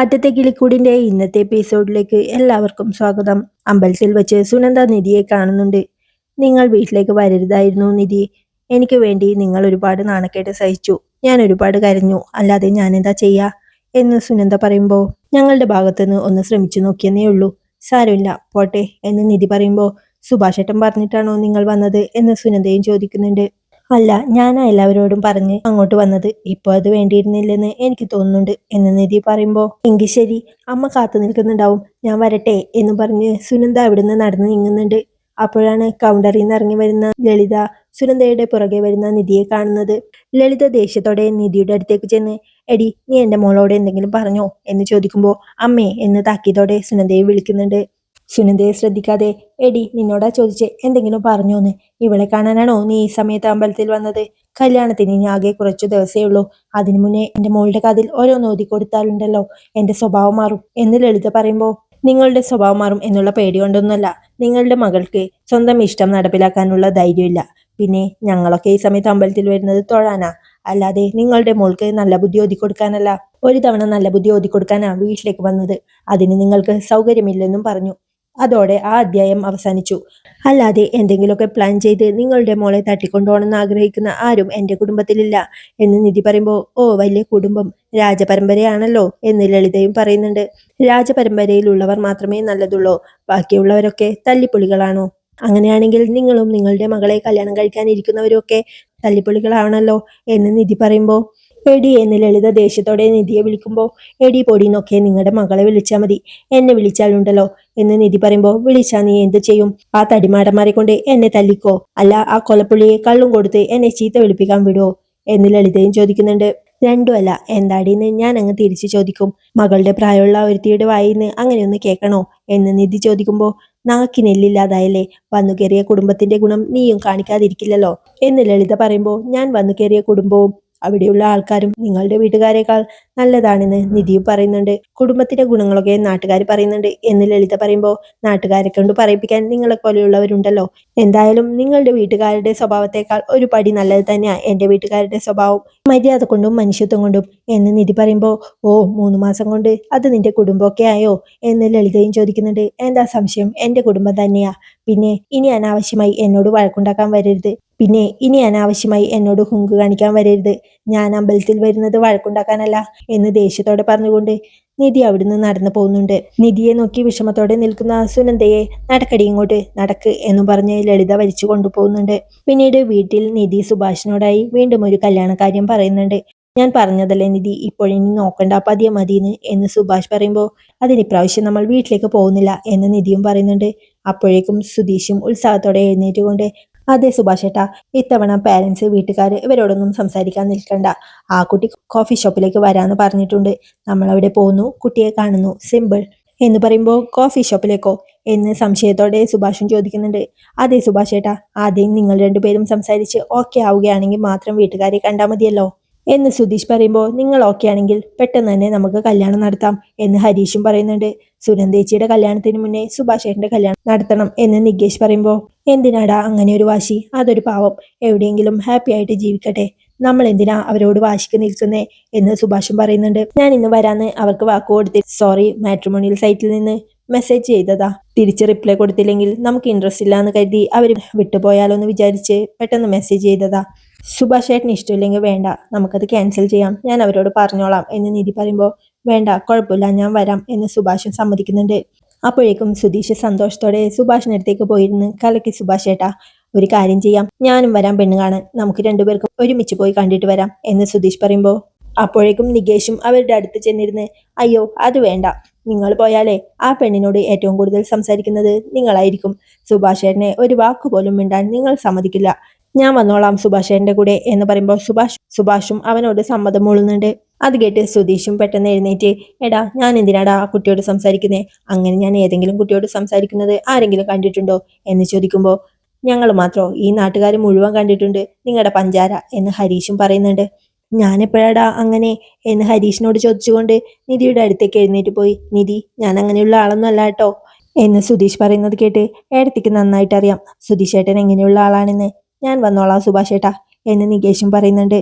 ആദ്യത്തെ കിളിക്കൂടിന്റെ ഇന്നത്തെ എപ്പിസോഡിലേക്ക് എല്ലാവർക്കും സ്വാഗതം. അമ്പലത്തിൽ വെച്ച് സുനന്ദ നിധിയെ കാണുന്നുണ്ട്. നിങ്ങൾ വീട്ടിലേക്ക് വരരുതായിരുന്നു നിധി. എനിക്ക് വേണ്ടി നിങ്ങൾ ഒരുപാട് നാണക്കേട് സഹിച്ചു. ഞാൻ ഒരുപാട് കരഞ്ഞു. അല്ലാതെ ഞാൻ എന്താ ചെയ്യാ എന്ന് സുനന്ദ പറയുമ്പോൾ, ഞങ്ങളുടെ ഭാഗത്തുനിന്ന് ഒന്ന് ശ്രമിച്ചു നോക്കിയെന്നേ ഉള്ളൂ. സാരമില്ല, പോട്ടെ എന്ന് നിധി പറയുമ്പോൾ, സുഭാഷേട്ടൻ പറഞ്ഞിട്ടാണോ നിങ്ങൾ വന്നത് എന്ന് സുനന്ദയും ചോദിക്കുന്നുണ്ട്. അല്ല, ഞാനാ എല്ലാവരോടും പറഞ്ഞ് അങ്ങോട്ട് വന്നത്. ഇപ്പൊ അത് വേണ്ടിയിരുന്നില്ലെന്ന് എനിക്ക് തോന്നുന്നുണ്ട് എന്ന് നിധി പറയുമ്പോ, എങ്കിൽ ശരി, അമ്മ കാത്തു നിൽക്കുന്നുണ്ടാവും, ഞാൻ വരട്ടെ എന്ന് പറഞ്ഞ് സുനന്ദ അവിടുന്ന് നടന്നു നീങ്ങുന്നുണ്ട്. അപ്പോഴാണ് കൗണ്ടറിൽ നിന്ന് ഇറങ്ങി വരുന്ന ലളിത സുനന്ദയുടെ പുറകെ വരുന്ന നിധിയെ കാണുന്നത്. ലളിത ദേഷ്യത്തോടെ നിധിയുടെ അടുത്തേക്ക് ചെന്ന്, എടി, നീ എന്റെ മോളോട് എന്തെങ്കിലും പറഞ്ഞോ എന്ന് ചോദിക്കുമ്പോ, അമ്മേ എന്ന് താക്കീതോടെ സുനന്ദയെ വിളിക്കുന്നുണ്ട്. സുനന്ദയെ ശ്രദ്ധിക്കാതെ, എടി, നിന്നോടാ ചോദിച്ചേ, എന്തെങ്കിലും പറഞ്ഞോന്ന്? ഇവളെ കാണാനാണോ നീ ഈ സമയത്ത് അമ്പലത്തിൽ വന്നത്? കല്യാണത്തിന് ഇനി ആകെ കുറച്ചു ദിവസേ ഉള്ളൂ. അതിനു മുന്നേ എന്റെ മോളുടെ കാതിൽ ഓരോന്ന് ഓതി കൊടുത്താലുണ്ടല്ലോ, എന്റെ സ്വഭാവം മാറും എന്ന് ലളിത പറയുമ്പോ, നിങ്ങളുടെ സ്വഭാവം മാറും എന്നുള്ള പേടി കൊണ്ടൊന്നുമല്ല. നിങ്ങളുടെ മകൾക്ക് സ്വന്തം ഇഷ്ടം നടപ്പിലാക്കാനുള്ള ധൈര്യമില്ല. പിന്നെ ഞങ്ങളൊക്കെ ഈ സമയത്ത് അമ്പലത്തിൽ വരുന്നത് തൊഴാനാ, അല്ലാതെ നിങ്ങളുടെ മോൾക്ക് നല്ല ബുദ്ധി ഓതി കൊടുക്കാനല്ല. ഒരു തവണ നല്ല ബുദ്ധി ഓതി കൊടുക്കാനാ വീട്ടിലേക്ക് വന്നത്. അതിന് നിങ്ങൾക്ക് സൗകര്യമില്ലെന്നും പറഞ്ഞു. അതോടെ ആ അധ്യായം അവസാനിച്ചു. അല്ലാതെ എന്തെങ്കിലുമൊക്കെ പ്ലാൻ ചെയ്ത് നിങ്ങളുടെ മോളെ തട്ടിക്കൊണ്ടുപോകണമെന്ന് ആഗ്രഹിക്കുന്ന ആരും എന്റെ കുടുംബത്തിലില്ല എന്ന് നിധി പറയുമ്പോൾ, ഓ വലിയ കുടുംബം, രാജപരമ്പരയാണല്ലോ എന്ന് ലളിതയും പറയുന്നുണ്ട്. രാജപരമ്പരയിലുള്ളവർ മാത്രമേ നല്ലതുള്ളൂ, ബാക്കിയുള്ളവരൊക്കെ തല്ലിപ്പൊളികളാണോ? അങ്ങനെയാണെങ്കിൽ നിങ്ങളും നിങ്ങളുടെ മകളെ കല്യാണം കഴിക്കാനിരിക്കുന്നവരും ഒക്കെ തല്ലിപ്പൊളികളാണല്ലോ എന്ന് നിധി പറയുമ്പോൾ, എടി എന്ന് ലളിത ദേഷ്യത്തോടെ നിധിയെ വിളിക്കുമ്പോൾ, എടി പൊടിന്നൊക്കെ നിങ്ങളുടെ മകളെ വിളിച്ചാൽ മതി, എന്നെ വിളിച്ചാലുണ്ടല്ലോ എന്ന് നിധി പറയുമ്പോൾ, വിളിച്ചാ നീ എന്ത് ചെയ്യും? ആ തടിമാടന്മാരെ കൊണ്ട് എന്നെ തല്ലിക്കോ? അല്ല ആ കൊലപ്പുള്ളിയെ കള്ളും കൊടുത്ത് എന്നെ ചീത്ത വിളിപ്പിക്കാൻ വിടുവോ എന്ന് ലളിതയും ചോദിക്കുന്നുണ്ട്. രണ്ടുമല്ല, എന്താടിന്ന് ഞാൻ അങ്ങ് തിരിച്ചു ചോദിക്കും. മകളുടെ പ്രായമുള്ള ഒരുത്തിയുടെ വായിന്ന് അങ്ങനെയൊന്ന് കേൾക്കണോ എന്ന് നിധി ചോദിക്കുമ്പോൾ, നാക്കിനെല്ലില്ലാതായല്ലേ, വന്നു കയറിയ കുടുംബത്തിന്റെ ഗുണം നീയും കാണിക്കാതിരിക്കില്ലല്ലോ എന്ന് ലളിത പറയുമ്പോൾ, ഞാൻ വന്നു കയറിയ കുടുംബവും അവിടെയുള്ള ആൾക്കാരും നിങ്ങളുടെ വീട്ടുകാരെക്കാൾ നല്ലതാണെന്ന് നിധിയും പറയുന്നുണ്ട്. കുടുംബത്തിന്റെ ഗുണങ്ങളൊക്കെ നാട്ടുകാർ പറയുന്നുണ്ട് എന്ന് ലളിത പറയുമ്പോൾ, നാട്ടുകാരെ കൊണ്ട് പറയിപ്പിക്കാൻ നിങ്ങളെ പോലെയുള്ളവരുണ്ടല്ലോ. എന്തായാലും നിങ്ങളുടെ വീട്ടുകാരുടെ സ്വഭാവത്തെക്കാൾ ഒരു പടി നല്ലത് തന്നെയാ എന്റെ വീട്ടുകാരുടെ സ്വഭാവം, മര്യാദ കൊണ്ടും മനുഷ്യത്വം കൊണ്ടും എന്ന് നിധി പറയുമ്പോൾ, ഓ 3 മാസം കൊണ്ട് അത് നിന്റെ കുടുംബമൊക്കെ ആയോ എന്ന് ലളിതയും ചോദിക്കുന്നുണ്ട്. എന്താ സംശയം, എന്റെ കുടുംബം തന്നെയാ. പിന്നെ ഇനി അനാവശ്യമായി എന്നോട് വഴക്കുണ്ടാക്കാൻ വരരുത്. പിന്നെ ഇനി അനാവശ്യമായി എന്നോട് ഹുങ്ക് കാണിക്കാൻ വരരുത്. ഞാൻ അമ്പലത്തിൽ വരുന്നത് വഴക്കുണ്ടാക്കാനല്ല എന്ന് ദേഷ്യത്തോടെ പറഞ്ഞുകൊണ്ട് നിധി അവിടുന്ന് നടന്നു പോകുന്നുണ്ട്. നിധിയെ നോക്കി വിഷമത്തോടെ നിൽക്കുന്ന സുനന്ദയെ, നടക്കടി ഇങ്ങോട്ട്, നടക്ക് എന്നും പറഞ്ഞ് ലളിത വലിച്ചു കൊണ്ടുപോകുന്നുണ്ട്. പിന്നീട് വീട്ടിൽ നിധി സുഭാഷിനോടായി വീണ്ടും ഒരു കല്യാണ കാര്യം പറയുന്നുണ്ട്. ഞാൻ പറഞ്ഞതല്ലേ നിധി, ഇപ്പോഴിനി നോക്കണ്ട, പതിയെ മതിയെന്ന് എന്ന് സുഭാഷ് പറയുമ്പോൾ, അതിനിപ്രാവശ്യം നമ്മൾ വീട്ടിലേക്ക് പോകുന്നില്ല എന്ന് നിധിയും പറയുന്നുണ്ട്. അപ്പോഴേക്കും സുധീഷും ഉത്സാഹത്തോടെ എഴുന്നേറ്റുകൊണ്ട്, അതെ സുഭാഷ് ഏട്ടാ, ഇത്തവണ പാരൻസ് വീട്ടുകാർ ഇവരോടൊന്നും സംസാരിക്കാൻ നിൽക്കണ്ട. ആ കുട്ടി കോഫി ഷോപ്പിലേക്ക് വരാന്ന് പറഞ്ഞിട്ടുണ്ട്. നമ്മൾ അവിടെ പോകുന്നു, കുട്ടിയെ കാണുന്നു, സിമ്പിൾ എന്ന് പറയുമ്പോൾ, കോഫി ഷോപ്പിലേക്കോ എന്ന് സംശയത്തോടെ സുഭാഷും ചോദിക്കുന്നുണ്ട്. അതെ സുഭാഷ് ഏട്ടാ, ആദ്യം നിങ്ങൾ രണ്ടുപേരും സംസാരിച്ച് ഓക്കെ ആവുകയാണെങ്കിൽ മാത്രം വീട്ടുകാരെ കണ്ടാൽ മതിയല്ലോ എന്ന് സുധീഷ് പറയുമ്പോൾ, നിങ്ങൾ ഓക്കെ ആണെങ്കിൽ പെട്ടെന്ന് തന്നെ നമുക്ക് കല്യാണം നടത്താം എന്ന് ഹരീഷും പറയുന്നുണ്ട്. സുനന്ദേച്ചിയുടെ കല്യാണത്തിന് മുന്നേ സുഭാഷ് ഏട്ടന്റെ കല്യാണം നടത്തണം എന്ന് നികേഷ് പറയുമ്പോൾ, എന്തിനാടാ അങ്ങനെ ഒരു വാശി? അതൊരു പാവം, എവിടെയെങ്കിലും ഹാപ്പി ആയിട്ട് ജീവിക്കട്ടെ, നമ്മൾ എന്തിനാ അവരോട് വാശിക്ക് നിൽക്കുന്നേ എന്ന് സുഭാഷും പറയുന്നുണ്ട്. ഞാൻ ഇന്ന് വരാന്ന് അവർക്ക് വാക്ക് കൊടുത്തി, സോറി, മാട്രിമോണിയൽ സൈറ്റിൽ നിന്ന് മെസ്സേജ് ചെയ്തതാ, തിരിച്ച് റിപ്ലൈ കൊടുത്തില്ലെങ്കിൽ നമുക്ക് ഇൻട്രസ്റ്റ് ഇല്ലാന്ന് കരുതി അവർ വിട്ടുപോയാലോ എന്ന് വിചാരിച്ച് പെട്ടെന്ന് മെസ്സേജ് ചെയ്തതാ. സുഭാഷ് ഏട്ടന് ഇഷ്ടമില്ലെങ്കിൽ വേണ്ട, നമുക്കത് ക്യാൻസൽ ചെയ്യാം, ഞാൻ അവരോട് പറഞ്ഞോളാം എന്ന് നിധി പറയുമ്പോൾ, വേണ്ട കുഴപ്പമില്ല, ഞാൻ വരാം എന്ന് സുഭാഷും സമ്മതിക്കുന്നുണ്ട്. അപ്പോഴേക്കും സുധീഷ് സന്തോഷത്തോടെ സുഭാഷിനടുത്തേക്ക് പോയിരുന്ന്, കലക്കി സുഭാഷ് ഏട്ടാ, ഒരു കാര്യം ചെയ്യാം, ഞാനും വരാം പെണ്ണ് കാണാൻ, നമുക്ക് രണ്ടുപേർക്കും ഒരുമിച്ച് പോയി കണ്ടിട്ട് വരാം എന്ന് സുധീഷ് പറയുമ്പോൾ, അപ്പോഴേക്കും നികേഷും അവരുടെ അടുത്ത് ചെന്നിരുന്ന്, അയ്യോ അത് വേണ്ട, നിങ്ങൾ പോയാലേ ആ പെണ്ണിനോട് ഏറ്റവും കൂടുതൽ സംസാരിക്കുന്നത് നിങ്ങളായിരിക്കും. സുഭാഷ് ഏട്ടനെ ഒരു വാക്കുപോലും മിണ്ടാൻ നിങ്ങൾ സമ്മതിക്കില്ല. ഞാൻ വന്നോളാം സുഭാഷ് ഏട്ടന്റെ കൂടെ എന്ന് പറയുമ്പോൾ, സുഭാഷും അവനോട് സമ്മതം മൂളുന്നുണ്ട്. അത് കേട്ട് സുധീഷും പെട്ടെന്ന് എഴുന്നേറ്റ്, എടാ ഞാൻ എന്തിനാടാ ആ കുട്ടിയോട് സംസാരിക്കുന്നേ? അങ്ങനെ ഞാൻ ഏതെങ്കിലും കുട്ടിയോട് സംസാരിക്കുന്നത് ആരെങ്കിലും കണ്ടിട്ടുണ്ടോ എന്ന് ചോദിക്കുമ്പോൾ, ഞങ്ങൾ മാത്രോ, ഈ നാട്ടുകാർ മുഴുവൻ കണ്ടിട്ടുണ്ട് നിങ്ങളുടെ പഞ്ചാര എന്ന് ഹരീഷും പറയുന്നുണ്ട്. ഞാൻ എപ്പോഴാടാ അങ്ങനെ എന്ന് ഹരീഷിനോട് ചോദിച്ചുകൊണ്ട് നിധിയുടെ അടുത്തേക്ക് എഴുന്നേറ്റ് പോയി, നിധി, ഞാൻ അങ്ങനെയുള്ള ആളൊന്നും അല്ല കേട്ടോ എന്ന് സുധീഷ് പറയുന്നത് കേട്ട് ഏടത്തിക്ക് നന്നായിട്ട് അറിയാം സുധീഷ് ഏട്ടൻ എങ്ങനെയുള്ള ആളാണെന്ന്. ഞാൻ വന്നോളാം സുഭാഷ് ഏട്ടാ എന്ന് നികേഷും പറയുന്നുണ്ട്.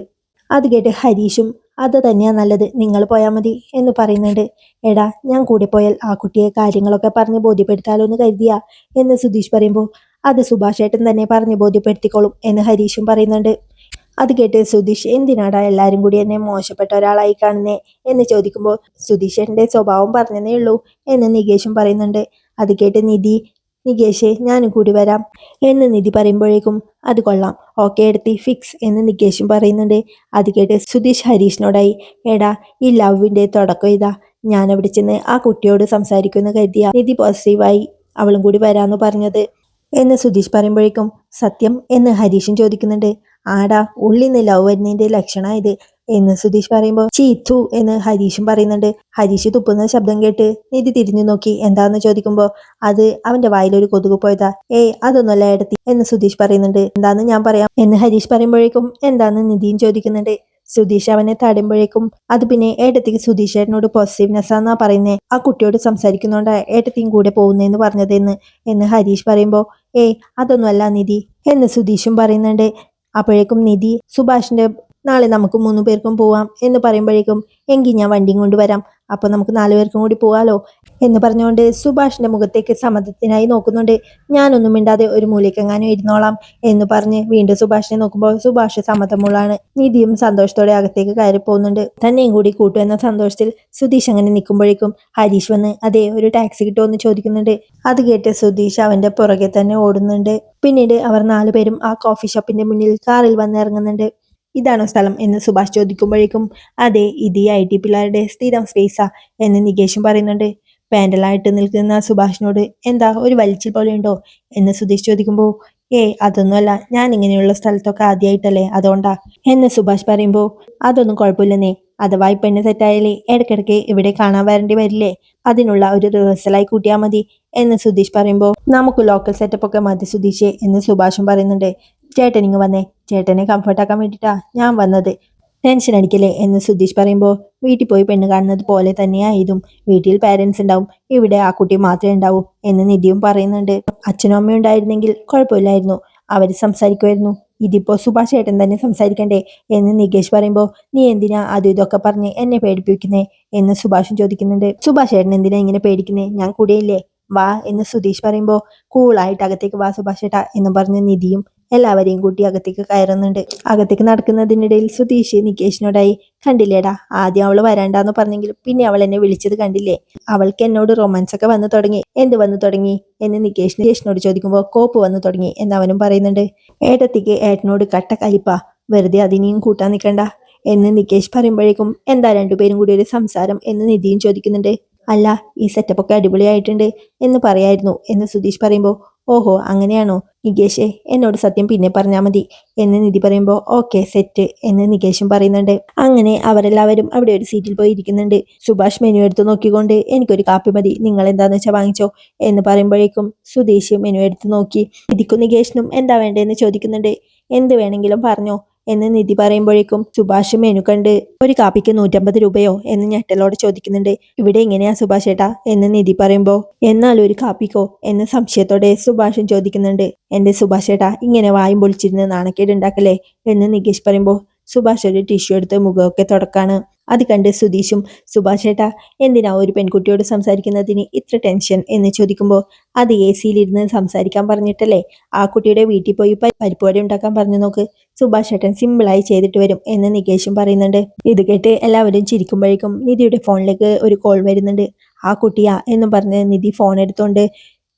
അത് കേട്ട് ഹരീഷും അത് തന്നെയാ നല്ലത്, നിങ്ങൾ പോയാൽ മതി എന്ന് പറയുന്നുണ്ട്. എടാ ഞാൻ കൂടെ പോയാൽ ആ കുട്ടിയെ കാര്യങ്ങളൊക്കെ പറഞ്ഞ് ബോധ്യപ്പെടുത്താലോ എന്ന് കരുതിയാ എന്ന് സുധീഷ് പറയുമ്പോൾ അത് സുഭാഷ് ഏട്ടൻ തന്നെ പറഞ്ഞ് ബോധ്യപ്പെടുത്തിക്കോളും എന്ന് ഹരീഷും പറയുന്നുണ്ട്. അത് കേട്ട് സുധീഷ് എന്തിനാടാ എല്ലാരും കൂടി എന്നെ മോശപ്പെട്ട ഒരാളായി കാണുന്നേ എന്ന് ചോദിക്കുമ്പോൾ സുധീഷ് എന്റെ സ്വഭാവം പറഞ്ഞതേ ഉള്ളൂ എന്ന് നികേഷും പറയുന്നുണ്ട്. അത് കേട്ട് നികേഷേ ഞാനും കൂടി വരാം എന്ന് നിധി പറയുമ്പോഴേക്കും അത് കൊള്ളാം, ഓക്കെ എടുത്തി ഫിക്സ് എന്ന് നികേഷും പറയുന്നുണ്ട്. അത് കേട്ട് സുധീഷ് ഹരീഷിനോടായി, എടാ ഈ ലവിന്റെ തുടക്കം ഇതാ, ഞാൻ അവിടെ ചെന്ന് ആ കുട്ടിയോട് സംസാരിക്കുമെന്ന് കരുതിയ നിധി പോസിറ്റീവായി അവളും കൂടി വരാന്ന് പറഞ്ഞത് എന്ന് സുധീഷ് പറയുമ്പോഴേക്കും സത്യം എന്ന് ഹരീഷും ചോദിക്കുന്നുണ്ട്. ആടാ ഉള്ളിന്ന് ലവ് വരുന്നതിന്റെ ലക്ഷണ ഇത് എന്ന് സുധീഷ് പറയുമ്പോൾ ചീത്തു എന്ന് ഹരീഷും പറയുന്നുണ്ട്. ഹരീഷ് തുപ്പുന്ന ശബ്ദം കേട്ട് നിധി തിരിഞ്ഞു നോക്കി എന്താന്ന് ചോദിക്കുമ്പോൾ അത് അവന്റെ വായിലൊരു കൊതുക് പോയതാ. ഏയ് അതൊന്നുമല്ല എടുത്തി എന്ന് സുധീഷ് പറയുന്നുണ്ട്. എന്താന്ന് ഞാൻ പറയാം എന്ന് ഹരീഷ് പറയുമ്പോഴേക്കും എന്താന്ന് നിധിയും ചോദിക്കുന്നുണ്ട്. സുധീഷ് അവനെ തടുമ്പോഴേക്കും അത് പിന്നെ ഏട്ടത്തിക്ക് സുധീഷ് ഏട്ടനോട് പോസിറ്റീവ്നെസ് ആന്നാ പറയുന്നേ, ആ കുട്ടിയോട് സംസാരിക്കുന്നോണ്ടാ ഏട്ടത്തിയും കൂടെ പോകുന്നതെന്ന് പറഞ്ഞതെന്ന് എന്ന് ഹരീഷ് പറയുമ്പോൾ ഏയ് അതൊന്നുമല്ല നിധി എന്ന് സുധീഷും പറയുന്നുണ്ട്. അപ്പോഴേക്കും നിധി സുഭാഷിന്റെ നാളെ നമുക്ക് 3 പേർക്കും പോവാം എന്ന് പറയുമ്പോഴേക്കും എങ്കിൽ ഞാൻ വണ്ടിയും കൊണ്ടുവരാം, അപ്പൊ നമുക്ക് 4 പേർക്കും കൂടി പോവാലോ എന്ന് പറഞ്ഞുകൊണ്ട് സുഭാഷിന്റെ മുഖത്തേക്ക് സമ്മതത്തിനായി നോക്കുന്നുണ്ട്. ഞാനൊന്നും മിണ്ടാതെ ഒരു മൂലയ്ക്കെങ്ങാനും ഇരുന്നോളാം എന്ന് പറഞ്ഞ് വീണ്ടും സുഭാഷിനെ നോക്കുമ്പോൾ സുഭാഷ് സമ്മതമുള്ളാണ്. നിധിയും സന്തോഷത്തോടെ അകത്തേക്ക് കയറി പോകുന്നുണ്ട്. തന്നെയും കൂടി കൂട്ടു എന്ന സന്തോഷത്തിൽ സുധീഷ് അങ്ങനെ നിൽക്കുമ്പോഴേക്കും ഹരീഷ് വന്ന് അതേ ഒരു ടാക്സി കിട്ടുമോ എന്ന് ചോദിക്കുന്നുണ്ട്. അത് കേട്ട് സുധീഷ് അവന്റെ പുറകെ തന്നെ ഓടുന്നുണ്ട്. പിന്നീട് അവർ 4 പേരും ആ കോഫി ഷോപ്പിന്റെ മുന്നിൽ കാറിൽ വന്ന് ഇറങ്ങുന്നുണ്ട്. ഇതാണോ സ്ഥലം എന്ന് സുഭാഷ് ചോദിക്കുമ്പോഴേക്കും അതെ ഇത് ഈ IT പിള്ളേരുടെ സ്ഥിരം സ്പേസാ എന്ന് നികേഷും പറയുന്നുണ്ട്. പാൻഡലായിട്ട് നിൽക്കുന്ന സുഭാഷിനോട് എന്താ ഒരു വലിച്ചിൽ പോലെ ഉണ്ടോ എന്ന് സുധീഷ് ചോദിക്കുമ്പോൾ അതൊന്നുമല്ല, ഞാൻ ഇങ്ങനെയുള്ള സ്ഥലത്തൊക്കെ ആദ്യമായിട്ടല്ലേ അതുകൊണ്ടാ എന്ന് സുഭാഷ് പറയുമ്പോൾ അതൊന്നും കുഴപ്പമില്ലെന്നേ, അഥവാ ഇപ്പൊ എന്നെ സെറ്റായാലേ ഇടയ്ക്കിടയ്ക്ക് ഇവിടെ കാണാൻ വരേണ്ടി വരില്ലേ, അതിനുള്ള ഒരു റിഹേഴ്സലായി കൂട്ടിയാൽ മതി എന്ന് സുധീഷ് പറയുമ്പോൾ നമുക്ക് ലോക്കൽ സെറ്റപ്പ് ഒക്കെ മതി സുധീഷേ എന്ന് സുഭാഷും പറയുന്നുണ്ട്. ചേട്ടൻ ഇങ്ങ് വന്നേ, ചേട്ടനെ കംഫർട്ടാക്കാൻ വേണ്ടിയിട്ടാ ഞാൻ വന്നത്, ടെൻഷൻ അടിക്കല്ലേ എന്ന് സുധീഷ് പറയുമ്പോൾ വീട്ടിൽ പോയി പെണ്ണ് കാണുന്നത് പോലെ തന്നെയാ ഇതും, വീട്ടിൽ പാരൻസ് ഉണ്ടാവും, ഇവിടെ ആ കുട്ടി മാത്രമേ ഉണ്ടാവൂ എന്ന് നിധിയും പറയുന്നുണ്ട്. അച്ഛനും അമ്മയും ഉണ്ടായിരുന്നെങ്കിൽ കുഴപ്പമില്ലായിരുന്നു, അവര് സംസാരിക്കുമായിരുന്നു, ഇതിപ്പോ സുഭാഷ് ചേട്ടൻ തന്നെ സംസാരിക്കണ്ടേ എന്ന് നികേഷ് പറയുമ്പോൾ നീ എന്തിനാ അതും ഇതൊക്കെ പറഞ്ഞ് എന്നെ പേടിപ്പിക്കുന്നേ എന്ന് സുഭാഷും ചോദിക്കുന്നുണ്ട്. സുഭാഷ് ചേട്ടൻ എന്തിനാ ഇങ്ങനെ പേടിക്കുന്നേ, ഞാൻ കൂടെയില്ലേ, വാ എന്ന് സുധീഷ് പറയുമ്പോൾ കൂളായിട്ട് അകത്തേക്ക് വാ സുഭാഷ് ചേട്ടാ എന്നും പറഞ്ഞ് നിധിയും എല്ലാവരെയും കൂട്ടി അകത്തേക്ക് കയറുന്നുണ്ട്. അകത്തേക്ക് നടക്കുന്നതിനിടയിൽ സുധീഷ് നികേഷിനോടായി, കണ്ടില്ലേടാ ആദ്യം അവള് വരാണ്ടാന്ന് പറഞ്ഞെങ്കിലും പിന്നെ അവൾ എന്നെ വിളിച്ചത് കണ്ടില്ലേ, അവൾക്ക് എന്നോട് റൊമാൻസ് ഒക്കെ വന്നു തുടങ്ങി, എന്ത് വന്നു തുടങ്ങി എന്ന് നികേഷിനോട് ചോദിക്കുമ്പോൾ കോപ്പ് വന്നു തുടങ്ങി എന്നവനും പറയുന്നുണ്ട്. ഏട്ടത്തിക്ക് ഏട്ടനോട് കട്ട കലിപ്പാ, വെറുതെ അതിനെയും കൂട്ടാൻ നിൽക്കണ്ട എന്ന് നികേഷ് പറയുമ്പോഴേക്കും എന്താ രണ്ടുപേരും കൂടി ഒരു സംസാരം എന്ന് നിധിയും ചോദിക്കുന്നുണ്ട്. അല്ല ഈ സെറ്റപ്പ് ഒക്കെ അടിപൊളിയായിട്ടുണ്ട് എന്ന് പറയായിരുന്നു എന്ന് സുധീഷ് പറയുമ്പോൾ ഓഹോ അങ്ങനെയാണോ നികേഷേ, എന്നോട് സത്യം പിന്നെ പറഞ്ഞാൽ മതി എന്ന് നിധി പറയുമ്പോൾ ഓക്കെ സെറ്റ് എന്ന് നികേഷും പറയുന്നുണ്ട്. അങ്ങനെ അവരെല്ലാവരും അവിടെ ഒരു സീറ്റിൽ പോയി ഇരിക്കുന്നുണ്ട്. സുഭാഷ് മെനു എടുത്ത് നോക്കിക്കൊണ്ട് എനിക്കൊരു കാപ്പി മതി, നിങ്ങൾ എന്താന്ന് വെച്ചാൽ വാങ്ങിച്ചോ എന്ന് പറയുമ്പോഴേക്കും സുധീഷ് മെനു എടുത്ത് നോക്കി നിധിക്കും നികേഷിനും എന്താ വേണ്ടതെന്ന് ചോദിക്കുന്നുണ്ട്. എന്ത് വേണമെങ്കിലും പറഞ്ഞോ എന്ന് നിധി പറയുമ്പോഴേക്കും സുഭാഷ് മെനു കണ്ട് ഒരു കാപ്പിക്ക് 150 രൂപയോ എന്ന് ഞെട്ടലോടെ ചോദിക്കുന്നുണ്ട്. ഇവിടെ എങ്ങനെയാ സുഭാഷ് ഏട്ടാ എന്ന് നിധി പറയുമ്പോൾ എന്നാൽ ഒരു കാപ്പിക്കോ എന്ന് സംശയത്തോടെ സുഭാഷും ചോദിക്കുന്നുണ്ട്. എന്റെ സുഭാഷ് ഏട്ടാ ഇങ്ങനെ വായും പൊളിച്ചിരുന്ന് നാണക്കേട് ഉണ്ടാക്കല്ലേ എന്ന് നികേഷ് പറയുമ്പോൾ സുഭാഷ് ഒരു ടിഷ്യൂ എടുത്ത് മുഖമൊക്കെ തുടക്കാണ്. അത് കണ്ട് സുധീഷും സുഭാഷ് ഏട്ടാ എന്തിനാ ഒരു പെൺകുട്ടിയോട് സംസാരിക്കുന്നതിന് ഇത്ര ടെൻഷൻ എന്ന് ചോദിക്കുമ്പോൾ അത് AC-യിലിരുന്ന് സംസാരിക്കാൻ പറഞ്ഞിട്ടല്ലേ, ആ കുട്ടിയുടെ വീട്ടിൽ പോയി പരിപ്പുവട ഉണ്ടാക്കാൻ പറഞ്ഞു നോക്ക്, സുഭാഷ് ഏട്ടൻ സിമ്പിളായി ചെയ്തിട്ട് വരും എന്ന് നികേഷും പറയുന്നുണ്ട്. ഇത് കേട്ട് എല്ലാവരും ചിരിക്കുമ്പോഴേക്കും നിധിയുടെ ഫോണിലേക്ക് ഒരു കോൾ വരുന്നുണ്ട്. ആ കുട്ടിയാ എന്നും പറഞ്ഞ് നിധി ഫോൺ എടുത്തോണ്ട്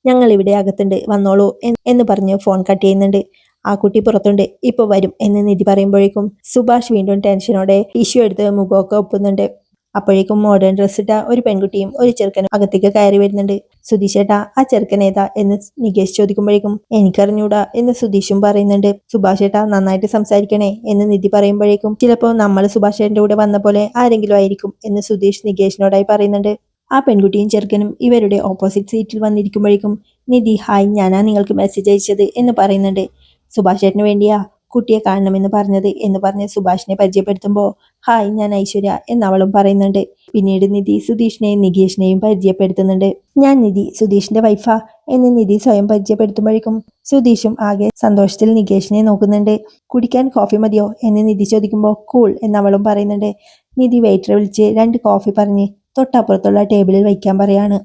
ഞങ്ങൾ ഇവിടെ അകത്തുണ്ട് വന്നോളൂ എന്ന് പറഞ്ഞ് ഫോൺ കട്ട് ചെയ്യുന്നുണ്ട്. ആ കുട്ടി പുറത്തുണ്ട് ഇപ്പൊ വരും എന്ന് നിധി പറയുമ്പോഴേക്കും സുഭാഷ് വീണ്ടും ടെൻഷനോടെ ടിഷ്യൂ എടുത്ത് മുഖമൊക്കെ ഒപ്പുന്നുണ്ട്. അപ്പോഴേക്കും മോഡേൺ ഡ്രസ് ഇട്ട ഒരു പെൺകുട്ടിയും ഒരു ചെറുക്കനും അകത്തേക്ക് കയറി വരുന്നുണ്ട്. സുധീഷേട്ടാ ആ ചെറുക്കൻ ഏതാ എന്ന് നികേഷ് ചോദിക്കുമ്പോഴേക്കും എനിക്കറിഞ്ഞൂടാ എന്ന് സുധീഷും പറയുന്നുണ്ട്. സുഭാഷ് ഏട്ടാ നന്നായിട്ട് സംസാരിക്കണേ എന്ന് നിധി പറയുമ്പോഴേക്കും ചിലപ്പോൾ നമ്മൾ സുഭാഷ് ഏട്ടൻ്റെ കൂടെ വന്ന പോലെ ആരെങ്കിലും ആയിരിക്കും എന്ന് സുധീഷ് നികേഷിനോടായി പറയുന്നുണ്ട്. ആ പെൺകുട്ടിയും ചെറുക്കനും ഇവരുടെ ഓപ്പോസിറ്റ് സീറ്റിൽ വന്നിരിക്കുമ്പോഴേക്കും നിധി ഹായ് ഞാനാ നിങ്ങൾക്ക് മെസ്സേജ് അയച്ചത് എന്ന് പറയുന്നുണ്ട്. സുഭാഷ് ചേട്ടന് വേണ്ടിയാ കുട്ടിയെ കാണണമെന്ന് പറഞ്ഞത് എന്ന് പറഞ്ഞ് സുഭാഷിനെ പരിചയപ്പെടുത്തുമ്പോൾ ഹായ് ഞാൻ ഐശ്വര്യ എന്ന് അവളും പറയുന്നുണ്ട്. പിന്നീട് നിധി സുധീഷിനെയും നികേഷിനെയും പരിചയപ്പെടുത്തുന്നുണ്ട്. ഞാൻ നിധി സുധീഷിന്റെ വൈഫാ എന്ന് നിധി സ്വയം പരിചയപ്പെടുത്തുമ്പോഴേക്കും സുധീഷും ആകെ സന്തോഷത്തിൽ നികേഷിനെ നോക്കുന്നുണ്ട്. കുടിക്കാൻ കോഫി മതിയോ എന്ന് നിധി ചോദിക്കുമ്പോൾ കൂൾ എന്ന് അവളും പറയുന്നുണ്ട്. നിധി വെയിറ്ററെ വിളിച്ച് 2 കോഫി പറഞ്ഞ് തൊട്ടപ്പുറത്തുള്ള ടേബിളിൽ വയ്ക്കാൻ പറയാണ്.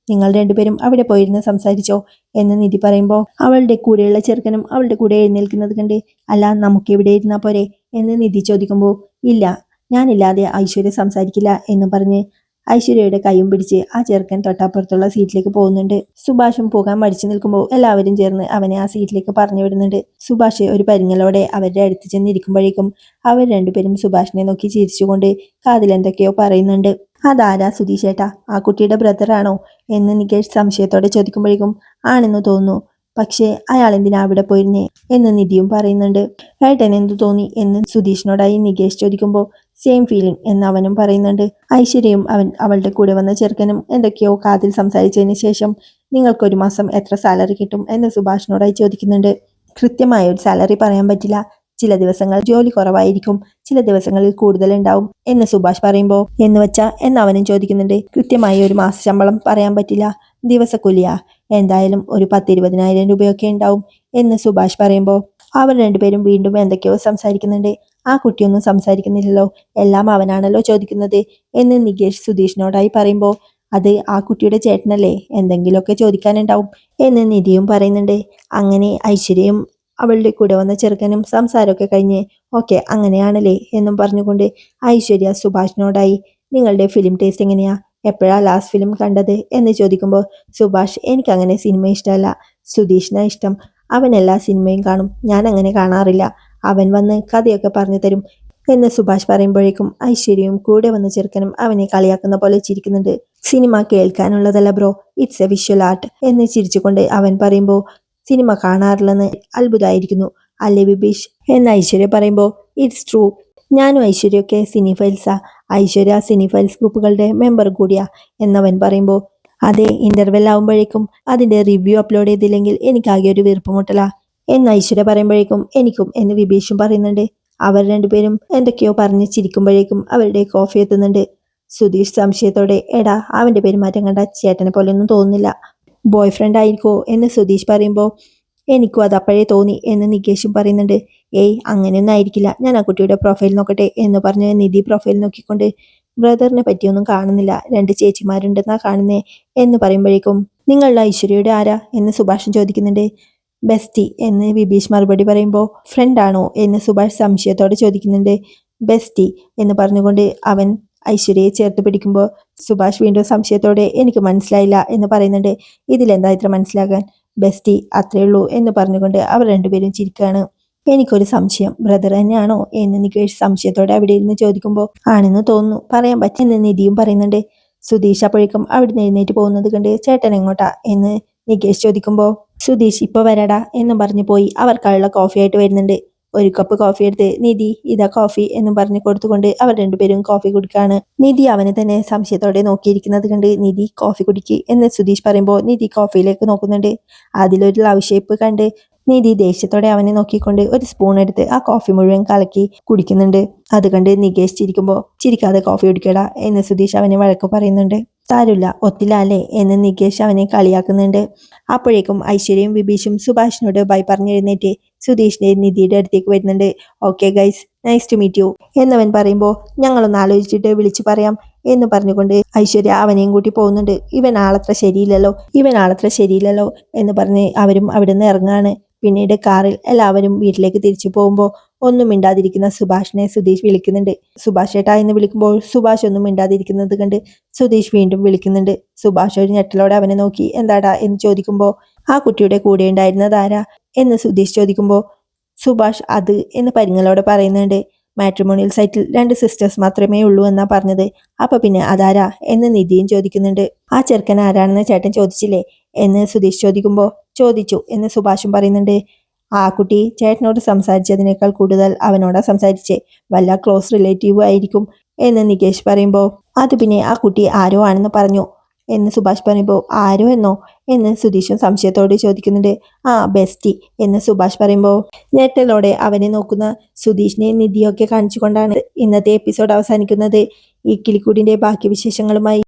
നിങ്ങൾ രണ്ടുപേരും അവിടെ പോയിരുന്ന് സംസാരിച്ചോ എന്ന് നിധി പറയുമ്പോൾ അവളുടെ കൂടെയുള്ള ചെറുക്കനും അവളുടെ കൂടെ എഴുന്നേൽക്കുന്നത് കണ്ട് അല്ല നമുക്ക് ഇവിടെ ഇരുന്നാ പോരെ എന്ന് നിധി ചോദിക്കുമ്പോൾ ഇല്ല, ഞാനില്ലാതെ ഐശ്വര്യ സംസാരിക്കില്ല എന്ന് പറഞ്ഞ് ഐശ്വര്യയുടെ കൈയും പിടിച്ച് ആ ചെറുക്കൻ തൊട്ടപ്പുറത്തുള്ള സീറ്റിലേക്ക് പോകുന്നുണ്ട്. സുഭാഷും പോകാൻ മടിച്ചു നിൽക്കുമ്പോൾ എല്ലാവരും ചേർന്ന് അവനെ ആ സീറ്റിലേക്ക് പറഞ്ഞു വിടുന്നുണ്ട്. സുഭാഷ് ഒരു പരിങ്ങലോടെ അവരുടെ അടുത്ത് ചെന്നിരിക്കുമ്പോഴേക്കും അവർ രണ്ടുപേരും സുഭാഷിനെ നോക്കി ചിരിച്ചുകൊണ്ട് കാതിൽ എന്തൊക്കെയോ പറയുന്നുണ്ട്. അതാരാ സുധീഷേട്ടാ, ആ കുട്ടിയുടെ ബ്രദറാണോ എന്ന് നികേഷ് സംശയത്തോടെ ചോദിക്കുമ്പോഴേക്കും ആണെന്ന് തോന്നുന്നു, പക്ഷേ അയാൾ എന്തിനാ അവിടെ പോയിരുന്നേ എന്ന് നിധിയും പറയുന്നുണ്ട്. ഏട്ടൻ എന്തു തോന്നി എന്ന് സുധീഷിനോടായി നികേഷ് ചോദിക്കുമ്പോൾ സെയിം ഫീലിംഗ് എന്ന് അവനും പറയുന്നുണ്ട്. ഐശ്വര്യയും അവളുടെ കൂടെ വന്ന ചെറുക്കനും എന്തൊക്കെയോ കാതിൽ സംസാരിച്ചതിന് ശേഷം നിങ്ങൾക്കൊരു മാസം എത്ര സാലറി കിട്ടും എന്ന് സുഭാഷിനോടായി ചോദിക്കുന്നുണ്ട്. കൃത്യമായ ഒരു സാലറി പറയാൻ പറ്റില്ല, ചില ദിവസങ്ങൾ ജോലി കുറവായിരിക്കും, ചില ദിവസങ്ങളിൽ കൂടുതലുണ്ടാവും എന്ന് സുഭാഷ് പറയുമ്പോൾ എന്ന് വെച്ചാ എന്ന് അവനും ചോദിക്കുന്നുണ്ട്. കൃത്യമായ ഒരു മാസ ശമ്പളം പറയാൻ പറ്റില്ല, ദിവസക്കൂലിയാ, എന്തായാലും ഒരു 10-20,000 രൂപയൊക്കെ ഉണ്ടാവും എന്ന് സുഭാഷ് പറയുമ്പോൾ അവർ രണ്ടുപേരും വീണ്ടും എന്തൊക്കെയോ സംസാരിക്കുന്നുണ്ട്. ആ കുട്ടിയൊന്നും സംസാരിക്കുന്നില്ലല്ലോ, എല്ലാം അവനാണല്ലോ ചോദിക്കുന്നത് എന്ന് നികേഷ് സുധീഷിനോടായി പറയുമ്പോൾ അത് ആ കുട്ടിയുടെ ചേട്ടനല്ലേ, എന്തെങ്കിലുമൊക്കെ ചോദിക്കാനുണ്ടാവും എന്ന് നിധിയും പറയുന്നുണ്ട്. അങ്ങനെ ഐശ്വര്യയും അവളുടെ കൂടെ വന്ന ചെറുക്കനും സംസാരമൊക്കെ കഴിഞ്ഞ് ഓക്കെ അങ്ങനെയാണല്ലേ എന്നും പറഞ്ഞുകൊണ്ട് ഐശ്വര്യ സുഭാഷിനോടായി നിങ്ങളുടെ ഫിലിം ടേസ്റ്റ് എങ്ങനെയാ, എപ്പോഴാ ലാസ്റ്റ് ഫിലിം കണ്ടത് എന്ന് ചോദിക്കുമ്പോൾ സുഭാഷ് എനിക്കങ്ങനെ സിനിമ ഇഷ്ടമല്ല, സുധീഷിനാ ഇഷ്ടം, അവൻ എല്ലാ സിനിമയും കാണും, ഞാൻ അങ്ങനെ കാണാറില്ല, അവൻ വന്ന് കഥയൊക്കെ പറഞ്ഞു തരും എന്ന് സുഭാഷ് പറയുമ്പോഴേക്കും ഐശ്വര്യയും കൂടെ വന്ന ചെറുക്കനും അവനെ കളിയാക്കുന്ന പോലെ ചിരിക്കുന്നുണ്ട്. സിനിമ കേൾക്കാനുള്ളതല്ല bro, it's a visual art എന്ന് ചിരിച്ചുകൊണ്ട് അവൻ പറയുമ്പോൾ സിനിമ കാണാറില്ലെന്ന് അത്ഭുതമായിരിക്കുന്നു അല്ലേ വിബീഷ് എന്ന് ഐശ്വര്യ പറയുമ്പോൾ ഇറ്റ്സ് ട്രൂ, ഞാനും ഐശ്വര്യൊക്കെ സിനിഫൈൽസാ, ഐശ്വര്യ സിനിഫൈൽസ് ഗ്രൂപ്പുകളുടെ മെമ്പർ കൂടിയാ എന്നവൻ പറയുമ്പോൾ അതെ, ഇന്റർവെൽ ആവുമ്പോഴേക്കും അതിന്റെ റിവ്യൂ അപ്ലോഡ് ചെയ്തില്ലെങ്കിൽ എനിക്കാകെ ഒരു വീർപ്പുമുട്ടലാ എന്ന് ഐശ്വര്യ പറയുമ്പോഴേക്കും എനിക്കും എന്ന് വിബീഷും പറയുന്നുണ്ട്. അവർ രണ്ടുപേരും എന്തൊക്കെയോ പറഞ്ഞ് ചിരിക്കുമ്പോഴേക്കും അവരുടെ കോഫി എത്തുന്നുണ്ട്. സുധീഷ് സംശയത്തോടെ എടാ അവന്റെ പെരുമാറ്റം കണ്ട ചേട്ടനെ പോലെയൊന്നും തോന്നുന്നില്ല, ബോയ് ഫ്രണ്ട് ആയിരിക്കോ എന്ന് സുധീഷ് പറയുമ്പോൾ എനിക്കും അത് അപ്പോഴേ തോന്നി എന്ന് നികേഷും പറയുന്നുണ്ട്. ഏയ് അങ്ങനെയൊന്നും ആയിരിക്കില്ല, ഞാൻ ആ കുട്ടിയുടെ പ്രൊഫൈൽ നോക്കട്ടെ എന്ന് പറഞ്ഞ് നിധി പ്രൊഫൈൽ നോക്കിക്കൊണ്ട് ബ്രദറിനെ പറ്റിയൊന്നും കാണുന്നില്ല, 2 ചേച്ചിമാരുണ്ടെന്നാ കാണുന്നേ എന്ന് പറയുമ്പോഴേക്കും നിങ്ങളുടെ ഐശ്വര്യയുടെ ആരാ എന്ന് സുഭാഷൻ ചോദിക്കുന്നുണ്ട്. ബെസ്റ്റി എന്ന് വിബീഷ് മറുപടി പറയുമ്പോൾ ഫ്രണ്ടാണോ എന്ന് സുഭാഷ് സംശയത്തോടെ ചോദിക്കുന്നുണ്ട്. ബെസ്റ്റി എന്ന് പറഞ്ഞുകൊണ്ട് അവൻ ഐശ്വര്യയെ ചേർത്ത് പിടിക്കുമ്പോൾ സുഭാഷ് വീണ്ടും സംശയത്തോടെ എനിക്ക് മനസ്സിലായില്ല എന്ന് പറയുന്നുണ്ട്. ഇതിലെന്താ ഇത്ര മനസ്സിലാകാൻ, ബെസ്റ്റി അത്രേ ഉള്ളൂ എന്ന് പറഞ്ഞുകൊണ്ട് അവർ രണ്ടുപേരും ചിരിക്കുകയാണ്. എനിക്കൊരു സംശയം, ബ്രദർ തന്നെയാണോ എന്ന് നികേഷ് സംശയത്തോടെ അവിടെ ഇരുന്ന് ചോദിക്കുമ്പോൾ ആണെന്ന് തോന്നുന്നു, പറയാൻ പറ്റുമെന്ന് നിധിയും പറയുന്നുണ്ട്. സുധീഷ് അപ്പോഴേക്കും അവിടെ നിന്ന് എഴുന്നേറ്റ് പോകുന്നത് കണ്ട് ചേട്ടൻ എങ്ങോട്ടാ എന്ന് നികേഷ് ചോദിക്കുമ്പോൾ സുധീഷ് ഇപ്പൊ വരടാ എന്നും പറഞ്ഞു പോയി അവർക്കുള്ള കോഫി ആയിട്ട് വരുന്നുണ്ട്. ഒരു കപ്പ് കോഫി എടുത്ത് നിധി ഇതാ കോഫി എന്നും പറഞ്ഞു കൊടുത്തുകൊണ്ട് അവർ രണ്ടുപേരും കോഫി കുടിക്കാണ്. നിധി അവനെ തന്നെ സംശയത്തോടെ നോക്കിയിരിക്കുന്നത് കണ്ട് നിധി കോഫി കുടിക്ക് എന്ന് സുധീഷ് പറയുമ്പോൾ നിധി കോഫിയിലേക്ക് നോക്കുന്നുണ്ട്. അതിലൊരു ലവ് ഷേപ്പ് കണ്ട് നിധി ദേഷ്യത്തോടെ അവനെ നോക്കിക്കൊണ്ട് ഒരു സ്പൂൺ എടുത്ത് ആ കോഫി മുഴുവൻ കലക്കി കുടിക്കുന്നുണ്ട്. അത് കണ്ട് നികേഷ് ചിരിക്കുമ്പോൾ ചിരിക്കാതെ കോഫി കുടിക്കടാ എന്ന് സുധീഷ് അവനെ വഴക്ക് പറയുന്നുണ്ട്. സാരമില്ല ഒത്തില്ല അല്ലേ എന്ന് നികേഷ് അവനെ കളിയാക്കുന്നുണ്ട്. അപ്പോഴേക്കും ഐശ്വര്യയും വിബീഷും സുഭാഷിനോട് ബൈ പറഞ്ഞെഴുന്നേറ്റ് സുധീഷിന്റെ നിധിയുടെ അടുത്തേക്ക് വരുന്നുണ്ട്. Okay guys, nice to meet you എന്നവൻ പറയുമ്പോൾ ഞങ്ങളൊന്ന് ആലോചിച്ചിട്ട് വിളിച്ചു പറയാം എന്ന് പറഞ്ഞുകൊണ്ട് ഐശ്വര്യ അവനെയും കൂട്ടി പോകുന്നുണ്ട്. ഇവൻ ആളത്ര ശരിയില്ലല്ലോ എന്ന് പറഞ്ഞ് അവരും അവിടെ നിന്ന് ഇറങ്ങാണ്. പിന്നീട് കാറിൽ എല്ലാവരും വീട്ടിലേക്ക് തിരിച്ചു പോകുമ്പോൾ ഒന്നും മിണ്ടാതിരിക്കുന്ന സുഭാഷിനെ സുധീഷ് വിളിക്കുന്നുണ്ട്. സുഭാഷ് ഏട്ടാ എന്ന് വിളിക്കുമ്പോൾ സുഭാഷ് ഒന്നും മിണ്ടാതിരിക്കുന്നത് കണ്ട് സുധീഷ് വീണ്ടും വിളിക്കുന്നുണ്ട്. സുഭാഷ് ഒരു ഞെട്ടലോടെ അവനെ നോക്കി എന്താടാ എന്ന് ചോദിക്കുമ്പോൾ ആ കുട്ടിയുടെ കൂടെ ഉണ്ടായിരുന്നതാരാ എന്ന് സുധീഷ് ചോദിക്കുമ്പോൾ സുഭാഷ് അത് എന്ന് പരിങ്ങളോടെ പറയുന്നുണ്ട്. മാട്രിമോണിയൽ സൈറ്റിൽ 2 സിസ്റ്റേഴ്സ് മാത്രമേ ഉള്ളൂ എന്നാ പറഞ്ഞത്, അപ്പൊ പിന്നെ അതാരാ എന്ന് നിധിയും ചോദിക്കുന്നുണ്ട്. ആ ചെറുക്കൻ ആരാണെന്ന് ചേട്ടൻ ചോദിച്ചില്ലേ എന്ന് സുധീഷ് ചോദിക്കുമ്പോൾ ചോദിച്ചു എന്ന് സുഭാഷും പറയുന്നുണ്ട്. ആ കുട്ടി ചേട്ടനോട് സംസാരിച്ചതിനേക്കാൾ കൂടുതൽ അവനോടാ സംസാരിച്ചേ, വല്ല ക്ലോസ് റിലേറ്റീവ് ആയിരിക്കും എന്ന് നികേഷ് പറയുമ്പോൾ അത് പിന്നെ ആ കുട്ടി ആരോ ആണെന്ന് പറഞ്ഞു എന്ന് സുഭാഷ് പറയുമ്പോൾ ആരോ എന്നോ എന്ന് സുധീഷും സംശയത്തോടെ ചോദിക്കുന്നുണ്ട്. ആ ബെസ്റ്റി എന്ന് സുഭാഷ് പറയുമ്പോൾ ഞെട്ടലോടെ അവനെ നോക്കുന്ന സുധീഷിനെ നിധിയൊക്കെ കാണിച്ചുകൊണ്ടാണ് ഇന്നത്തെ എപ്പിസോഡ് അവസാനിക്കുന്നത്. ഈ കിളിക്കൂടിന്റെ ബാക്കി വിശേഷങ്ങളുമായി